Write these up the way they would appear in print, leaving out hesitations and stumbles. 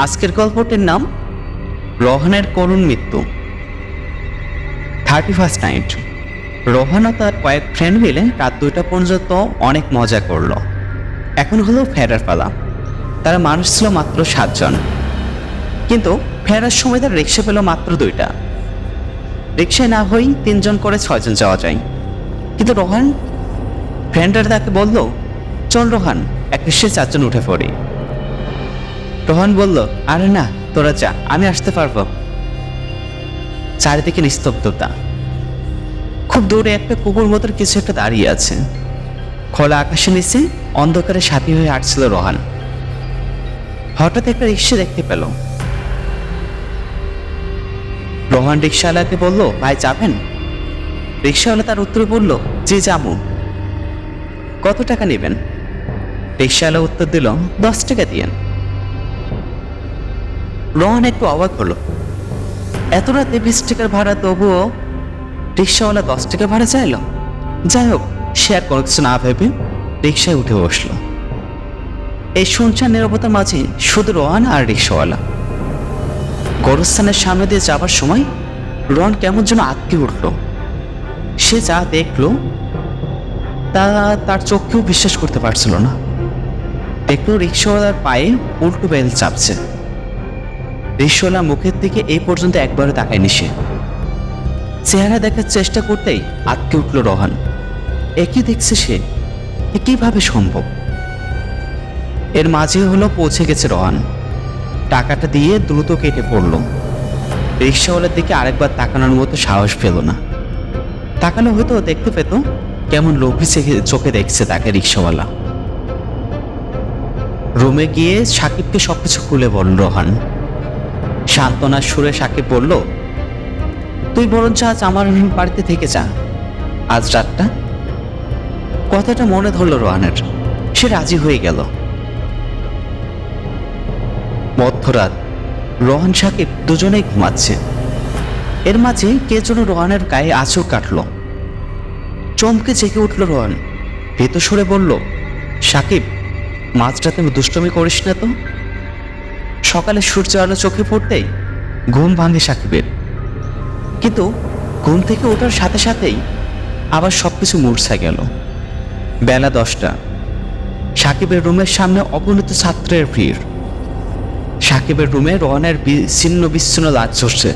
আজকের গল্পটির নাম রোহানের করুণ মৃত্যু। 31st night. রোহান ও তার কয়েক ফ্রেন্ড মিলে রাত 2টা পর্যন্ত অনেক মজা করলো। এখন হলো ফেরার পালা। তারা মানুষ ছিল মাত্র 7 জন, কিন্তু ফেরার সময় তার রিক্সা পেল মাত্র 2টা। রিক্সায় না হই 3 জন করে 6 জন যাওয়া যায়। কিন্তু রোহান ফ্রেন্ডরা তাকে বলল, চল রোহান, এক রিক্সায় 4 জন উঠে পড়ি। রোহান বলল, আরে না, তোরা যা, আমি আসতে পারবো। চারিদিকে নিস্তব্ধতা। খুব দূরে একটা কুকুর মতোর কিছু একটা দাঁড়িয়ে আছে। খোলা আকাশের নিচে অন্ধকারে সাথী হয়ে হাঁটছিল রোহান। হঠাৎ একটা রিক্সা দেখতে পেল। রোহান রিক্সাওয়ালাকে বলল, ভাই যাবেন? রিক্সাওয়ালা তার উত্তরে বলল, জি যাবো। কত টাকা নেবেন? রিক্সাওয়ালা উত্তর দিল, 10 টাকা দিয়েন। রোহান একটু অবাক হলো। এত রাতে 20 টাকার ভাড়া, তবুও রিক্সাওয়ালা 10 টাকা ভাড়া চাইল। যাই হোক, সে আর কোনো কিছু না ভেবে রিক্সায় উঠে বসলো। এই শুনশান নীরবতার মাঝে শুধু রোহান আর রিক্সাওয়ালা। গোরস্থানের সামনে দিয়ে যাবার সময় রোহান কেমন যেন আটকে উঠল। সে যা দেখলো তা তার চোখকেও বিশ্বাস করতে পারছিল না। দেখলো রিক্সাওয়ালার পায়ে উল্টো বেল চাপছে। রিক্সাওয়ালা মুখের দিকে এই পর্যন্ত একবারও তাকায়নি সে। চেহারা দেখার চেষ্টা করতেই আটকে উঠল রোহান। একই দেখছে সে, কিভাবে সম্ভব? এর মাঝে হলো পৌঁছে গেছে রোহান। টাকাটা দিয়ে দ্রুত কেটে পড়ল। রিক্সাওয়ালার দিকে আরেকবার তাকানোর মতো সাহস পেল না। তাকানো হয়তো দেখতে পেত কেমন লোভী চোখে দেখছে তাকে রিক্সাওয়ালা। রুমে গিয়ে সাকিবকে সবকিছু খুলে বলল রোহান। সান্ত্বনার সুরে সাকিব বলল, তুই বরঞ্চ আজ আমার বাড়িতে থেকে যা, আজ রাতটা। কথাটা মনে ধরল রোহানের। সে রাজি হয়ে গেল। মধ্যরাত। রোহান সাকিব দুজনেই ঘুমাচ্ছে। এর মাঝে কে যেন রোহানের গায়ে আঁচড় কাটল। চমকে জেগে উঠল রোহান। ভীত সরে বলল, সাকিব, মাঝরাতে দুষ্টমি করিস না তো। সকালে সূর্য আলো চোখে পড়তেই ঘুম ভাঙে সাকিবের। কিন্তু ঘুম থেকে ওঠার সাথে সাথেই আবার সবকিছু মূর্ছা গেল। বেলা 10টা। সাকিবের রুমের সামনে অগণিত ছাত্রের ভিড়। সাকিবের রুমে রোহানের ছিন্ন বিচ্ছিন্ন লাশ ঝরছে,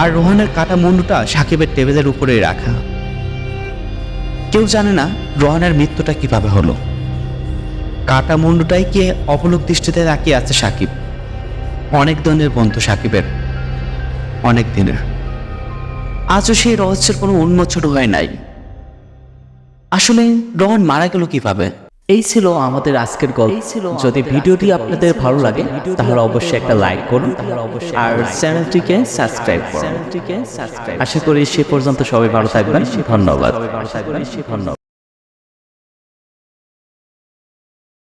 আর রোহানের কাটা মুন্ডুটা সাকিবের টেবিলের উপরেই রাখা। কেউ জানে না রোহানের মৃত্যুটা কিভাবে হলো। কাটা মুন্ডুটাই কি অপলক দৃষ্টিতে তাকিয়ে আছে সাকিব। অনেক দিনের বন্ধু সাকিবের, অনেক দিনের। আজও সেই রহস্যের কোনো উন্মোচন হয় নাই। আসলে রোহান মারা গেল কিভাবে? এই ছিল আমাদের আজকের গল্প। যদি ভিডিওটি আপনাদের ভালো লাগে তাহলে অবশ্যই একটা লাইক করুন আর চ্যানেলটিকে সাবস্ক্রাইব করুন। আশা করি সে পর্যন্ত সবাই ভালো থাকবেন। ধন্যবাদ।